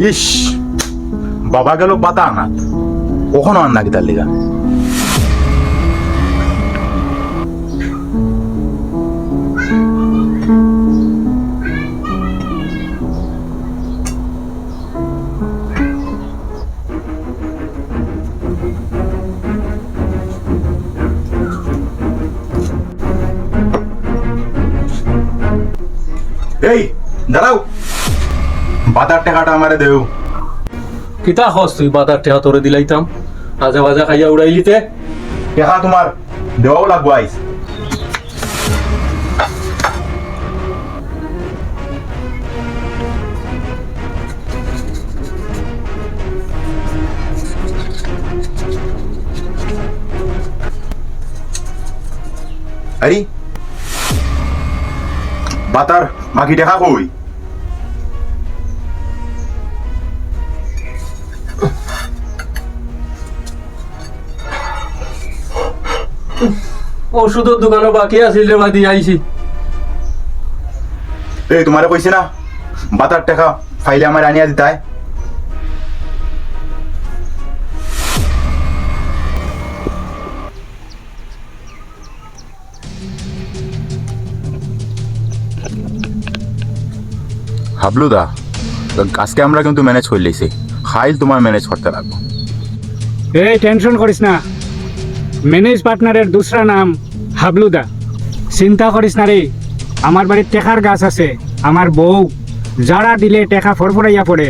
ইস, বাবা গেল পাতা আনা, কখনো আন নাকি তার লিগা? এই দাঁড়াও, বাতার টাকাটা আমারে দেও। কিতা হস তুই বাজার টেহা তোরে দিলাইতাম, আজা বাজা খাইয়া উড়াইলিতে। টাকা তোমার দেওয়াও লাগবো আইস। আরে বাতার বাকি টাকা কই? ওষুধের দোকানে বাকি আছিল রে বাদি আইছি। এই তোমারে কইছে না বাতার টাকা ফাইলে আমার আনিয়া দিতাই? হাবলুদা, আজকে আমরা কিন্তু ম্যানেজ করে লইছি, খাইল তোমার ম্যানেজ করতে লাগবো। এই টেনশন করিস না, ম্যানেজ পার্টনারের দুসরা নাম হাবলুদা। চিন্তা করিস না রে, আমার বাড়ির টেকার গাছ আছে, আমার বউ যারা দিলে টেকা ফরফরাইয়া পড়ে,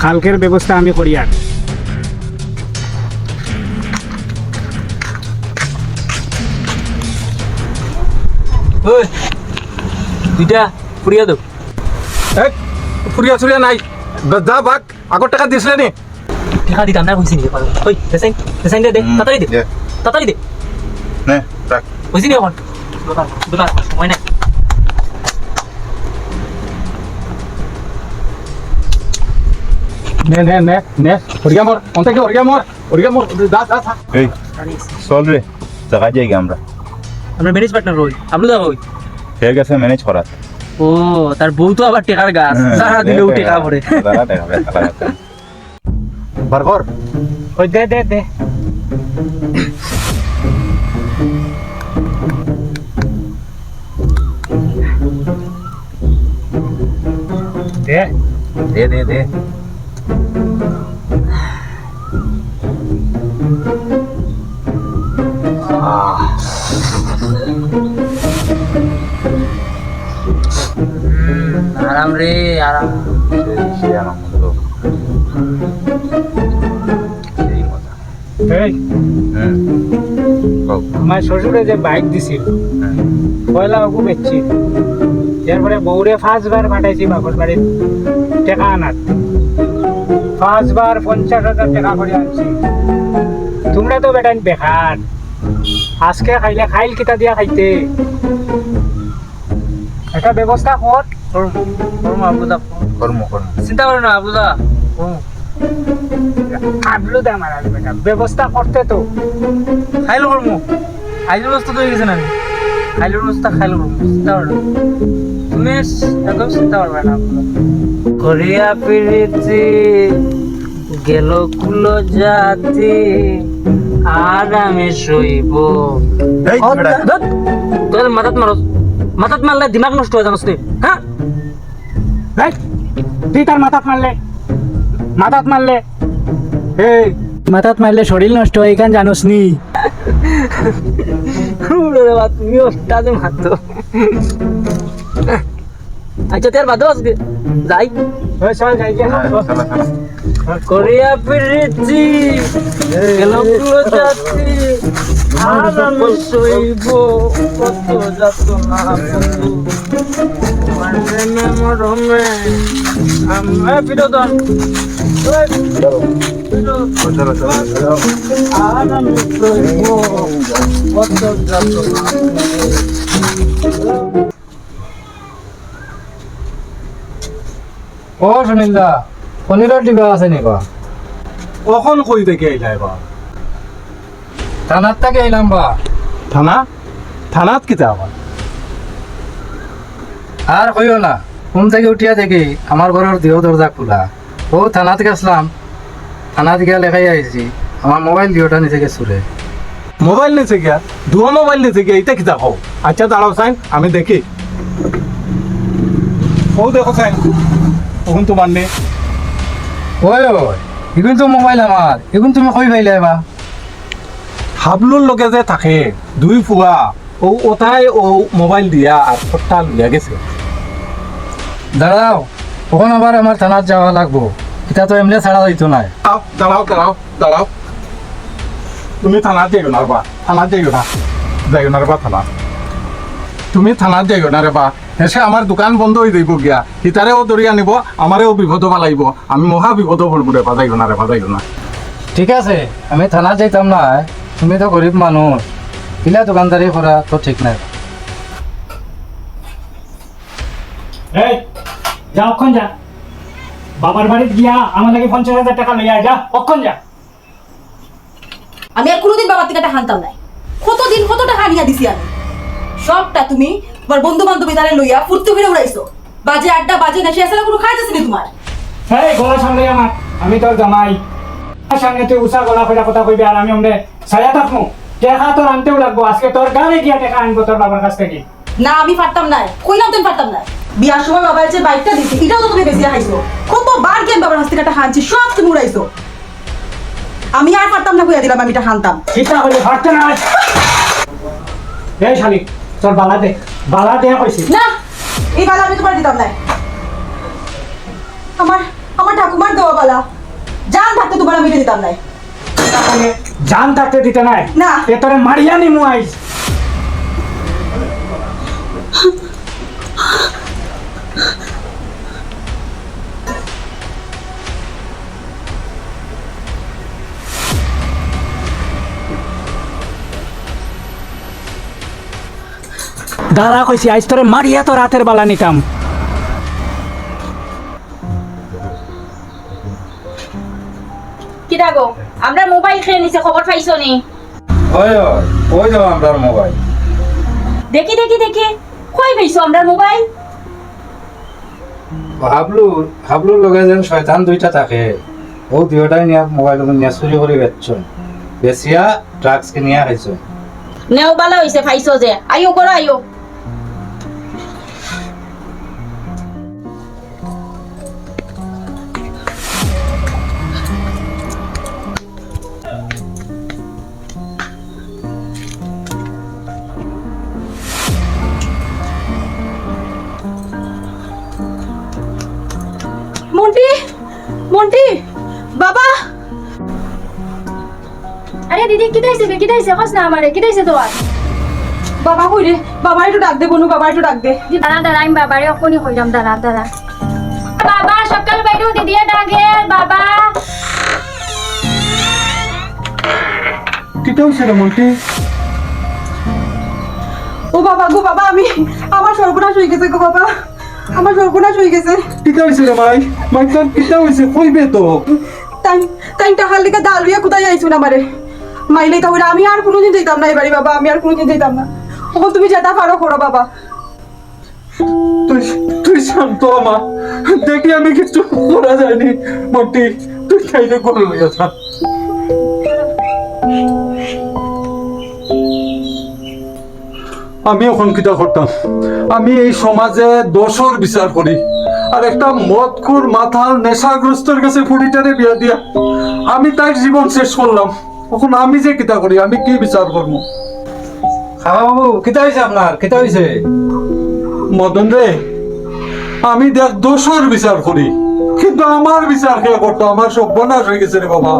কালকের ব্যবস্থা আমি করি। আর ওই দুইটা ফুরিয়া দাও। ফুরিয়া ছুরিয়া নাই, যা বাক আগর টাকা দিয়েছিলে নি? টাকা দিতাম না কইছি নি পাগল। ওই দেসাইন দেসাইন দে, তাড়াতাড়ি দে, তাড়াতাড়ি দে। নে রাখ। কইছি নি এখন দোকান দোকান সময় নাই। নে নে নে নে, হরিয়া মর অন্তে হরিয়া মর, হরিয়া মর, যা যা যা। এই চল রে, জায়গা যাই আমরা। আমরা ম্যানেজ পার্টনার হই, আপনি যাও হই। হয়ে গেছে ম্যানেজ করার। ও তার বউ তো আবার টেকার গাছ, সারা দিলেও টেকা পড়ে। বার কর। ওই দে দে দে। দে দে দে দে। আরাম রে আরাম। সে আনন্দ, সেই মজা। এই আমার শ্বশুরে যে বাইক দিছিল, পয়লা ওকে বেচছি, এরপরে বউরে 5 বার পাঠাইছি বাপর বাড়ির টাকা আনার, 5 বার 50,000 টাকা করে আনছি। তোমরা তো বেটান বেকার, আজকে খাইলে খাইল কিতা দিয়া খাইতে, একটা ব্যবস্থা কর। আবুদা কর্ম কর্ম। চিন্তা করো না আবুদা। আবলুদা মারাল বেটা, ব্যবস্থা করতে তো। খাইলো করবো, খাইলো ব্যবস্থা তো হয়ে গেছে না। খাইলোর ব্যবস্থা খাইলো করবো, চিন্তা করো না তুমি, একদম চিন্তা করবে না। করিয়া পিড়িতি গেল কুলো জাতি, আর আমি শইব। এই বেটা। তোর মাথাত মারো, মাথাত মারলে দিমাগ নষ্ট হয়ে জানোস তুই। হ্যাঁ এই, তুই তার মাথাত মারলে, মাথাত মারলে, এই মাথাত মারলে শরীর নষ্ট হয়, এখান জানোস নি? তুমি ওস্তাদে মারতো। আচ্ছা তোর বাদও আজকে যাই। ওই চল যাই গে। করিয়া পিড়িতি গেল কুলো জাতি, আর আমি শইব কত যাতনা বন্ধু, তোমার প্রেমে মরমে আমরা বিনোদন। আর আমি শইব কত যাতনা। ও সুনীলদা, পনিরের ডিবা আছে নি বা? কখন কই থেকে আইলাই বা? থানার থেকে এলাম বা। থানা? থানাত কিতা আবার? আর কইও না, ঘুম থেকে উঠিয়া দেখি আমার ঘরের দেহ দরজা খোলা, ও থানা থেকে আসলাম, থানা থেকে লেখাই আইছি আমার মোবাইল দিওটা নিচে গেছে চুরে। মোবাইল নিচে গিয়া দুয়া মোবাইল নিচে গিয়া এটা কিতা হও? আচ্ছা দাঁড়াও সাইন, আমি দেখি। ও দেখো সাইন, তখন তোমার নেই। ওই ওই এখন তো মোবাইল আমার, এখন তুমি কই পাইলে বা? হাবলুর লগে যে থাকে দুই ফুয়া, ও ওটাই ও মোবাইল দিয়া আর ফটটা লইয়া গেছে। দাঁড়াও, তখন আবার আমার থানার যাওয়া লাগবো, এটা তো এমনি ছাড়া যাইতো না। দাঁড়াও দাঁড়াও দাঁড়াও, তুমি থানা যাইও না বা, থানা যাইও না, যাইও না রে বা থানা। তুমি থানা যাইও না রে বা, এসে আমার দোকান বন্ধ হয়ে যাইব গিয়া, হিতারেও ধরি আনিব, আমারেও বিপদ পালাইব, আমি মহা বিপদ পড়ব রে বা, যাইও না রে বা, যাইও না। ঠিক আছে, আমি থানা যাইতাম না, তুমি তো গরিব মানুষ, কিলা দোকানদারি করা তো ঠিক নাই। এই যা, অক্ষণ যা, বাবার বাড়িতে গিয়া আমার লাগে 50,000 টাকা লইয়া যা, অক্ষণ যা। আমি আর কোনোদিন বাবার থেকে টাকা আনতাম নাই। কতদিন কত টাকা আনিয়া দিছি আমি, সবটা তুমি তোমার বন্ধু বান্ধবী তারে লইয়া ফুর্তি করে উড়াইছো। বাজে আড্ডা, বাজে নেশে আসলে কোনো খাইতেছি না তোমার। এই গলা সামনে আমার, আমি তোর জামাই, আমার সামনে তুই উষা গলা ফেরা কথা কইবি আর আমি অমনে ছায়া থাকবো? টাকা তোর আনতেও লাগবো, আজকে তোর গাড়ি গিয়া টাকা আনবো তোর বাবার কাছ থেকে। না আমি পারতাম না, কইলাম তুমি পারতাম না। বিয়ার সময় বাবার যে বাইকটা দিছি এটাও তো তুমি বেশি হাইছো। কতবার গেম বাবার হাত থেকে টাকা আনছি, সব তুমি উড়াইছো। আমি আর পারতাম না, কইয়া দিলাম আমি টাকা আনতাম। চিন্তা করলে ভাবতে না। এই শালি, তোর বালা দে, বালা দেয়া কইছি। না, এই বালা আমি তোমার দিতাম না। আমার আমার ঠাকুমার দেওয়া বালা, জান থাকতে তোমার আমি এটা দিতাম না। তাহলে জান থাকতে দিতে নাই? না। এ তোরে মারিয়া নিমু আইস। দাঁড়া কইছি, আইস তোরে মারিয়া তোর হাতের বালা নিতাম। কি দাগো, আমরা মোবাইল খেয়ে নিছে, খবর পাইছো নি? ওই ওই ওই যাও আমার মোবাইল। দেখি দেখি দেখি, কই পাইছো আমরা মোবাইল? হাবলুর লগে যেন শয়তান দুইটা থাকে, ও দুইটাই নিয়ে মোবাইল নিয়ে চুরি করে বেচিয়া ড্রাগস কিনিয়া খাইছো। নেও বালা হইছে, পাইছো যে, আইও করো আইও। মন্টি, মন্টি, বাবা। আরে দিদি কিদাইছে কস না আমারে, কিদাইছে তোমার? বাবা কই রে? বাবা একটু ডাক দে বনু, বাবা একটু ডাক দে। দাঁড়া দাঁড়া, আমি বাবারে অখনই কইলাম, দাঁড়া দাঁড়া। বাবা সকাল বাইরেও দিদিয়ে ডাকে, বাবা। কিতা হইছে রে মন্টি? ও বাবা গো বাবা, আমার সর্বনাশ হয়ে গেছে গো বাবা, আমার সর্বনাশ হয়ে গেছে। কিতা হইছে রে মাই? মাই তোর কিতা হইছে কইবে তো? তাই তাই টাকার লিগে ডাল লইয়া কোথায় আইছো না আমারে মাইলে, তাহলে আমি আর কোনোদিন যেতাম না এবারে বাবা, আমি আর কোনোদিন যেতাম না। ও তুমি যেটা পারো করো বাবা। তুই তুই শান্ত আমা, দেখি আমি কিছু করা যায়নি। মন্টি তুই খাইলে করে লইয়া যা। আমি এখন কিতা করতাম? আমি এই সমাজে দোষর বিচার করি, আর একটা মদখোর মাথার নেশাগ্রস্তের কাছে ফুড়িটারে বিয়া দিয়া আমি তার জীবন শেষ করলাম। এখন আমি যে কিতা করি, আমি কি বিচার করবো? খাওয়া বাবু, কিতা হয়েছে আপনার, কিতা হয়েছে? মদন রে, আমি দেখ দোষর বিচার করি, কিন্তু আমার বিচার কে করতো? আমার সর্বনাশ হয়ে গেছে রে বাবা।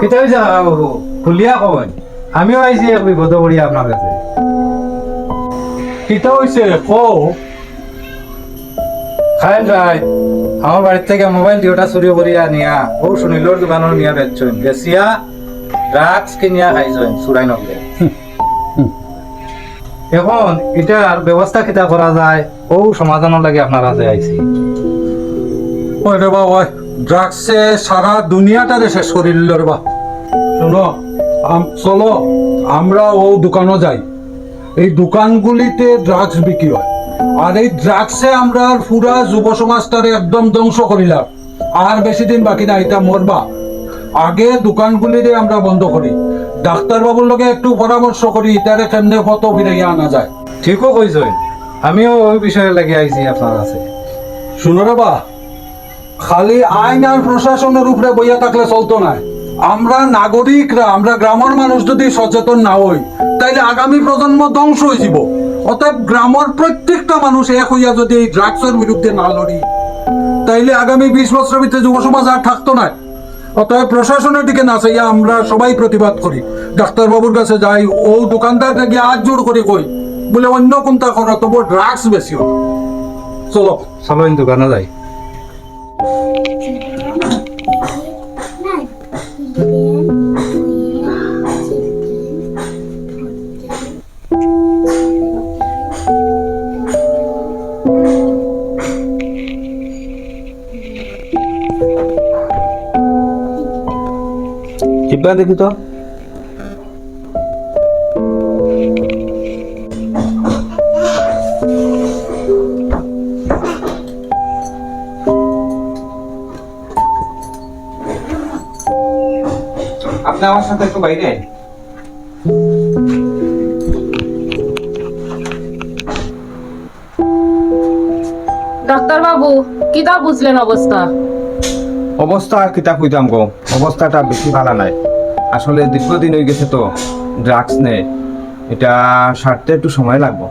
কিতা হয়েছে খাওয়া বাবু, খুলিয়া কই, আমিও আইছি এক বিপদ করি আপনার কাছে। কিতা হইছে কো? খাইন রাই আমার বাড়ির থেকে মোবাইল দুটা চুরি করিয়া নিয়া ও সুনীলর দোকানের নিয়া বেচছেন, বেচিয়া ড্রাগস কিনিয়া খাইছেন চুরাই নগলে। এখন এটার ব্যবস্থা কিতা করা যায় ও সমাধানের লাগে আপনার কাছে আইছি। ওই রে বাবা, ড্রাগসে সারা দুনিয়াটারে শেষ করিল রে বা। শোনো, চলো আমরা ও দোকানও যাই। এই দোকানগুলিতে ড্রাগস বিক্রি হয়, আর এই ড্রাগসে আমরা পুরা যুব সমাজটারে একদম ধ্বংস করিলাম। আর বেশি দিন বাকি না, এটা মরবা। আগে দোকানগুলিরে আমরা বন্ধ করি, ডাক্তারবাবুর লগে একটু পরামর্শ করি তারে কেমনে কত ফিরাইয়া আনা যায়। ঠিকও কইছেন, আমিও ওই বিষয়ে লাগি আইছি আপনার কাছে। শুনো রে বা, খালি আইন আর প্রশাসনের উপরে বইয়া থাকলে চলতো না। আমরা নাগরিকরা, আমরা গ্রামের মানুষ যদি সচেতন না হই, তাইলে আগামী প্রজন্ম ধ্বংস হয়ে যাব। অতএব গ্রামের প্রত্যেকটা মানুষ এক হইয়া যদি এই ড্রাগসের বিরুদ্ধে না লড়ি, তাইলে আগামী 20 বছরের ভিতরে যুব সমাজ আর থাকতো না। অতএব প্রশাসনের দিকে না চাইয়া আমরা সবাই প্রতিবাদ করি, ডাক্তারবাবুর কাছে যাই, ও দোকানদারকে গিয়ে হাত জোড় করে কই বলে অন্য কোনটা করো, তবু ড্রাগস বেশি হয়। চলো চলো দোকানে যাই। কিবা দেখি তো আপনি আমার সাথে একটু বাইরে আইন। ডাক্তার বাবু কিতা বুঝলেন অবস্থা? অবস্থা কিতা কইতাম গো, অবস্থাটা বেশি ভালো নাই। আসলে দীর্ঘদিন হয়ে গেছে তো ড্রাগস নেই, এটা সারতে একটু সময় লাগবে।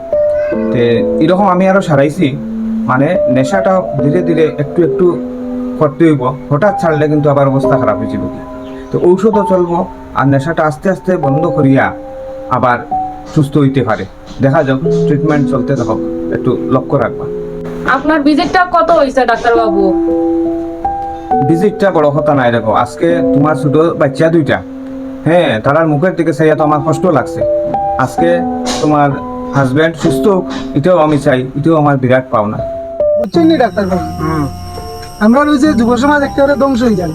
তে এরকম আমি আরো সারাইছি, মানে নেশাটা ধীরে ধীরে একটু একটু করতে হইব। হঠাৎ ছাড়লে কিন্তু আবার অবস্থা খারাপ হয়ে যাবে। তো ঔষধও চলবো, আর নেশাটা আস্তে আস্তে বন্ধ করিয়া আবার সুস্থ হইতে পারে। দেখা যাক, ট্রিটমেন্ট চলতে থাকো, একটু লক্ষ্য রাখবা। আপনার ভিজিটটা কত হয়েছে ডাক্তার বাবু? ভিজিটটা বড় কথা নাই। দেখো, আজকে তোমার ছোট বাচ্চা দুইটা, হ্যাঁ, তারার মুখের দিকে চাইয়া তো আমার কষ্ট লাগছে। আজকে তোমার হাজব্যান্ড সুস্থ, এটাও আমি চাই, এটাও আমার বিরাট পাওনা। বুঝছেন নি ডাক্তারবাবু, আমরা ওই যে যুব সমাজ একেবারে ধ্বংস হয়ে যান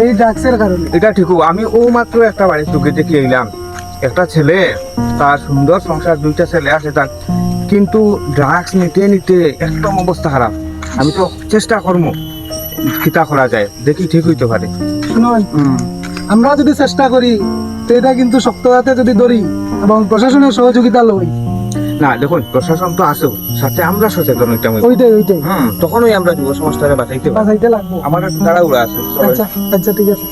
এই ড্রাগসের কারণে। এটা ঠিকও, আমি ও মাত্র একটা বাড়ির চোখে দেখে এলাম, একটা ছেলে, তার সুন্দর সংসার, দুইটা ছেলে আছে তার, কিন্তু ড্রাগস নিতে নিতে একদম অবস্থা খারাপ। আমি তো চেষ্টা করবো কিতা করা যায়, দেখি ঠিক হইতে পারে। শুনুন, আমরা যদি চেষ্টা করি তো এটা কিন্তু শক্ত হাতে যদি ধরি এবং প্রশাসনের সহযোগিতা লই। না দেখুন, প্রশাসন তো আসেও, সাথে আমরা সচেতন হইতাম। ওইটাই তখনই আমরা যুব সমাজটাকে বাঁচাইতে পারি। বাঁচাইতে লাগবো। আমার একটু তাড়াহুড়া আছে। আচ্ছা আচ্ছা, ঠিক আছে।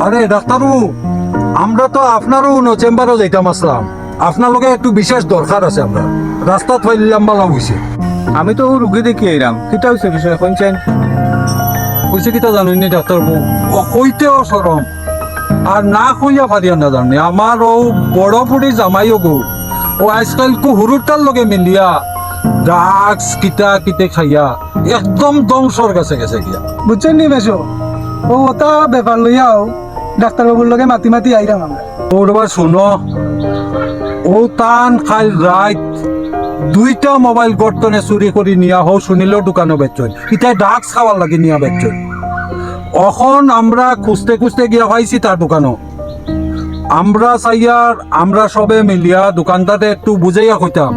আরে ডাক্তারবাবু, আমরা তো আপনারও চেম্বারও যাইতাম আসলাম, আপনার লগে একটু বিশেষ দরকার আছে। আমরা রাস্তাত ফাইলাম বালা হইছে। আমি তো রুগী দেখি এরাম, কিতা হয়েছে বিষয় শুনছেন? হইছে কিতা জানেননি ডাক্তারবাবু, ও কইতেও সরম, আর না কইয়া পারিয়া না জানি। আমার ও বড় ফুড়ি জামাইও গো, ও আজকাল কুহুরুটার লগে মিলিয়া ড্রাগস কিতা কিতে খাইয়া একদম ধ্বংসর কাছে গেছে গিয়া। বুঝছেন নি বেশো, ও ওটা ব্যাপার লইয়াও ডাক্তারবাবুর লগে মাতি মাতি আইরাম আমরা। ওর বা শুনো, ও তান কাল রাত 2টা মোবাইল গর্তনে চুরি করে নিয়া হো শুনিলেও দোকানে বেচন, ইটা ড্রাগস খাওয়ার লাগে নিয়া বেচন। এখন আমরা খুঁজতে খুঁজতে গিয়া পাইছি তার দোকানও। আমরা চাইয়ার আমরা সবে মিলিয়া দোকানদারে একটু বুঝাইয়া কইতাম,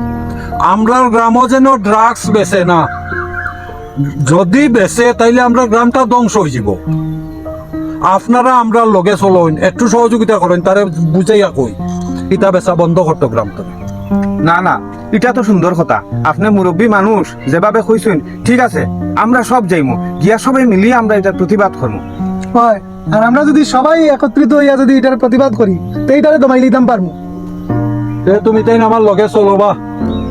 আমরা গ্রামও যেন ড্রাগস বেচে না, যদি বেচে তাইলে আমরা গ্রামটা ধ্বংস হয়ে যাব। আপনারা আমরা লগে চলুন, একটু সহযোগিতা করেন, তারে বুঝাইয়া কই ইটা বেচা বন্ধ করতো গ্রামটা। না না, এটা তো সুন্দর কথা। আপনি মুরব্বী মানুষ, যেভাবে কইছেন ঠিক আছে, আমরা সব যাইমু, গিয়া সবাই মিলিয়ে আমরা এটার প্রতিবাদ করবো। হয়, আর আমরা যদি সবাই একত্রিত হইয়া যদি এটার প্রতিবাদ করি তো এইটারে দমাই নিতাম পারবো। তুমি তাই আমার লগে চলো বা।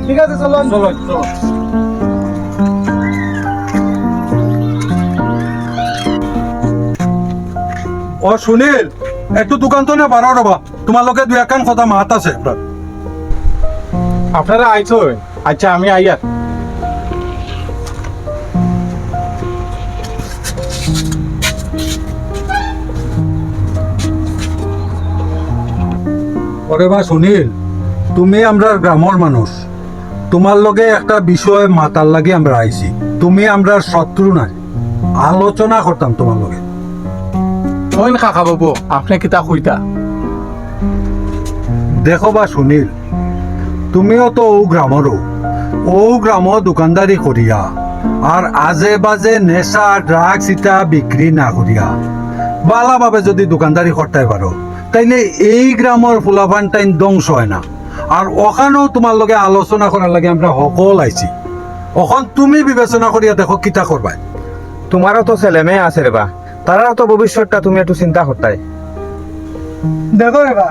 ঠিক আছে, চলো চলো চলো। ও সুনীল, একটু দোকান তো না বারো রবা, তোমার লগে 2-1 কথা মাত আছে। আপনারা আইছো? আচ্ছা আমি আইয়া। ওরে বা সুনীল, তুমি আমরা গ্রামের মানুষ, তোমার লগে একটা বিষয় মাতার লাগে আমরা আইছি। তুমি আমরা শত্রু নাই, আলোচনা করতাম তোমার লগে। ওই কাকা বাবু, আপনি কিতা কইতা? দেখো বা সুনীল, তুমিও তো ও গ্রামও দোকানদারি করিয়া আর আজে বাজে নেশা ড্রাগস ইটা বিক্রি না করিয়া ভালোভাবে যদি দোকানদারি করতে পারো, তাইলে এই গ্রামের ফুলাফান টাইম ধ্বংস হয় না। আর ওখানেও তোমার লগে আলোচনা করার লাগে আমরা সকল আইছি। ওখান তুমি বিবেচনা করিয়া দেখো কিতা করবা। তোমারও তো ছেলে মেয়ে আছে রে বা, তারাও তো ভবিষ্যৎটা তুমি একটু চিন্তা করতে। দেখো রে বা,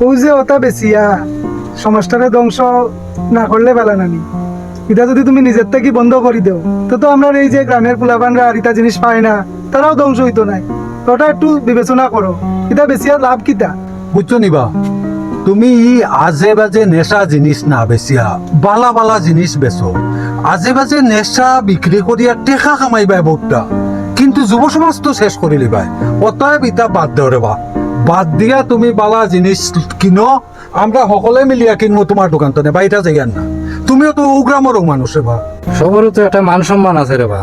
ও যে ওটা বেশিয়া সমাজটারে ধ্বংস না করলে বেলা নানি। এটা যদি তুমি নিজের থেকে বন্ধ করে দেও, তো আমরা এই যে গ্রামের পোলাপানরা আর ইটা জিনিস পায় না, তারাও ধ্বংস হইতো নাই। ওটা একটু বিবেচনা করো, এটা বেশিয়া লাভ কিতা। বুঝছো নিবা, তুমি আজে বাজে নেশা জিনিস না বেচিয়া বালা বালা জিনিস বেচো। আজে বাজে নেশা বিক্রি করিয়া টেকা কামাইবা বহুতটা, কিন্তু যুব সমাজ তো শেষ করে লিবাই। অতএব ইটা বাদ দেও রে বা, বাদ দিয়া তুমি বালা জিনিস কিনো, আমরা সকলে মিলিয়া কিনবো তোমার দোকান তো নেবা, এটা জায়গার না। তুমিও তো গ্রামেরও মানুষ রে বা। সবারও তো একটা মান সম্মান আছে রে বা।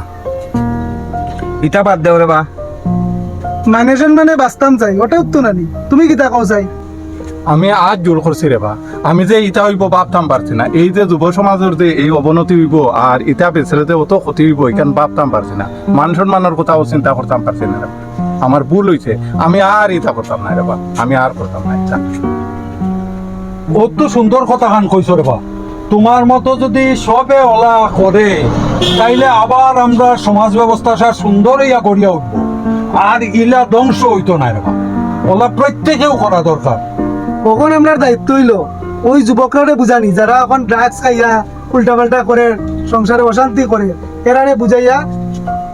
ইটা বাদ দেও রে বা। মানুষজন মানে বাঁচতাম চাই, ওটাও তো নানি। তুমি কিতা কও চাই? আমি আজ জোর করছি রে বা, আমি যে ইটা হইব ভাবতাম পারছি না। এই যে যুব সমাজের যে এই অবনতি হইব আর ইটা বেচলে যে অত ক্ষতি হইব, এখান ভাবতাম পারছি না। মান সম্মানের কথাও চিন্তা করতাম পারছি না রে বা। আমার ভুল হয়েছে, আমি আর ইটা করতাম না রে বা, আমি আর করতাম না ইটা। অত সুন্দর কথা খান কইছো রে বা। তোমার মতো যদি সবে ওলা করে, তাইলে আবার আমরা সমাজ ব্যবস্থা সুন্দর ইয়া করিয়া উঠবো, আর ইলা ধ্বংস হইতো না রে বা। ওলা প্রত্যেকেও করা দরকার। কখন আমরা দায়িত্ব হইলো ওই যুবকরা বুঝানি, যারা এখন ড্রাগস খাইয়া উল্টা পাল্টা করে সংসারে অশান্তি করে, এরারে বুঝাইয়া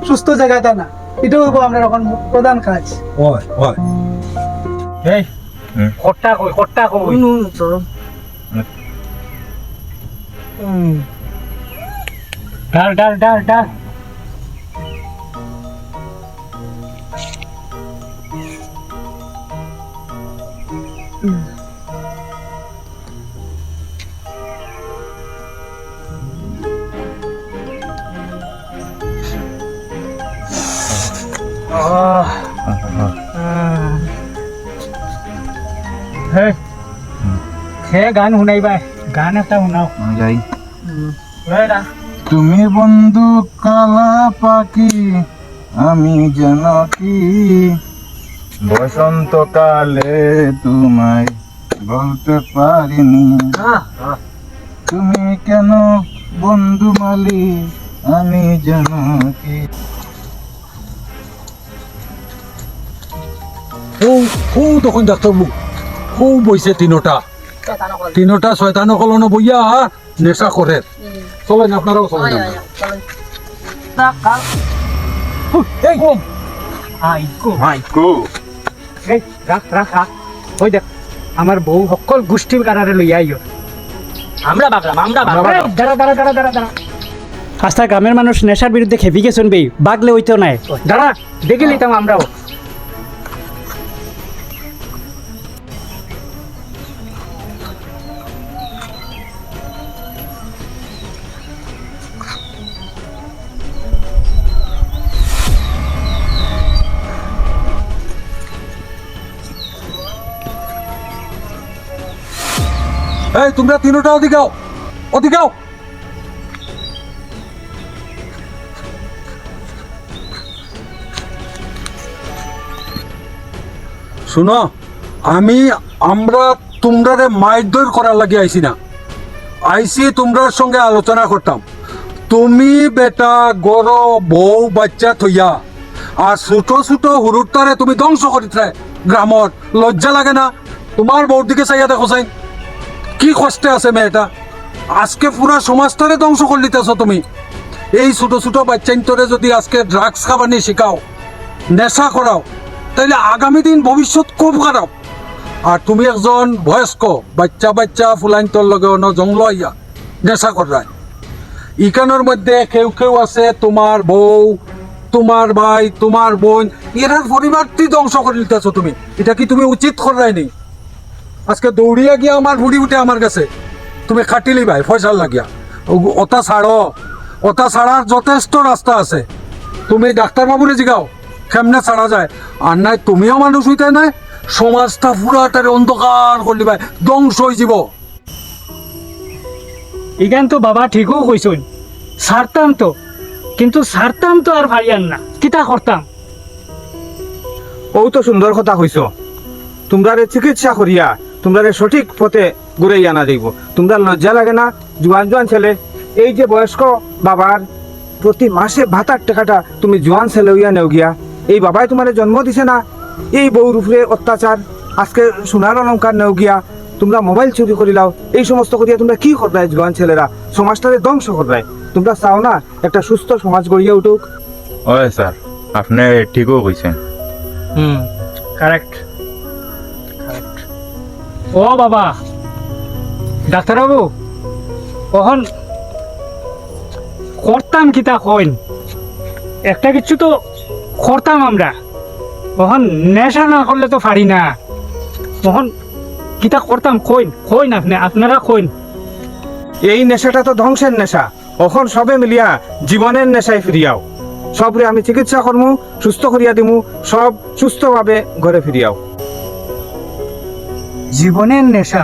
সুস্থ জায়গাটা না। এটাও হইব আমরা এখন প্রধান কাজ। হয় হয়। এই খট্টা কই ডাল ডাল ডাল ডাল। গান শুনাইবা, গান একটা শুনাও। তুমি বন্ধু কালা পাখি, আমি যেন কি বসন্তকালে তোমায় বলতে পারিনি। তুমি কেন বন্ধু মালি, আমি যেন কি। তখন ডাক্তারবাবু বইছে তিনোটা শয়তান কলনো বইয়া নেশা করে। চলেন আপনারাও চলেন। আমার বউ সকল গোষ্ঠীর কারারে লইয়া আইও। আমরা বাগলাম, আমরা দাঁড়া। আস্থা গ্রামের মানুষ নেশার বিরুদ্ধে খেপি গেছেন বে, বাগলে হইতো নাই। দাঁড়া দেখে লিতাম আমরাও। এই তোমরা তিনোটা ওদিকাও। শুনো, আমরা তোমরা মারধর করার লাগে আইছি না, আইছি তোমরার সঙ্গে আলোচনা করতাম। তুমি বেটা গড় বউ বাচ্চা থইয়া আর ছোট ছোট হুরুটারে তুমি ধ্বংস করিতে গ্রামত, লজ্জা লাগে না? তোমার বউর দিকে চাইয়া দেখো চাই কি কষ্টে আছে মেয়েটা। আজকে পুরা সমাজটারে ধ্বংস করে দিতেছ তুমি। এই ছোট ছোট বাচ্চাইন্তরে যদি আজকে ড্রাগস খাবানি শিখাও, নেশা করাও, তাইলে আগামী দিন ভবিষ্যৎ খুব খারাপ। আর তুমি একজন বয়স্ক বাচ্চা ফুলাইন্তর লগে অন্য জঙ্গল আইয়া নেশা করায়। ইকানোর মধ্যে কেউ আছে তোমার বউ, তোমার ভাই, তোমার বোন, এরার পরিবারটি ধ্বংস করে দিতেছ তুমি। এটা কি তুমি উচিত করাই নেই? আজকে দৌড়িয়া গিয়া আমার বুড়ি উঠে আমার কাছে তুমি খাটিলি ভাই পয়সার লাগিয়া। ওটা ছাড়ার যথেষ্ট রাস্তা আছে। তুমি ডাক্তারবাবুরে জিগাও কেমনে ছাড়া যায়। আর নাই তুমিও মানুষ হইতে নাই, সমাজটা পুরাটারে অন্ধকার করলি ভাই, ধ্বংস হয়ে যাব। ইগান তো বাবা ঠিকও কইছুন, সারতাম তো, কিন্তু সারতাম তো আর ভারিয়ান না, কিতা করতাম। ও তো সুন্দর কথা কইছ। তোমরারে চিকিৎসা করিয়া তোমরারে সঠিক পথে ঘুরাইয়া না যাইব। তোমরা লজ্জা লাগে না? জোয়ান জোয়ান ছেলে, এই যে বয়স্ক বাবার প্রতি মাসে ভাতার টাকাটা তুমি জোয়ান ছেলে হইয়া নেও গিয়া। এই বাবাই তোমারে জন্ম দিছে না, এই বউর উপরে অত্যাচার, আজকে সোনার অলঙ্কার নেও গিয়া, তোমরা মোবাইল চুরি করিলাও, এই সমস্ত করিয়া তোমরা কি করবে? জোয়ান ছেলেরা সমাজটারে ধ্বংস করবে। তোমরা চাও না একটা সুস্থ সমাজ গড়িয়া উঠুক? ওই স্যার, আপনি ঠিকও কইছেন। কারেক্ট। ও বাবা, ডাক্তারবাবু, কখন করতাম কিতা কইন? একটা কিছু তো করতাম আমরা, কখন নেশা না করলে তো পারি না। কখন কিতা করতাম কইন, কইন আপনি, আপনারা কইন। এই নেশাটা তো ধ্বংসের নেশা। এখন সবে মিলিয়া জীবনের নেশায় ফিরিয়াও। সবরে আমি চিকিৎসা করমু, সুস্থ করিয়া দিমু, সব সুস্থভাবে ঘরে ফিরিয়াও। জীবনের নেশা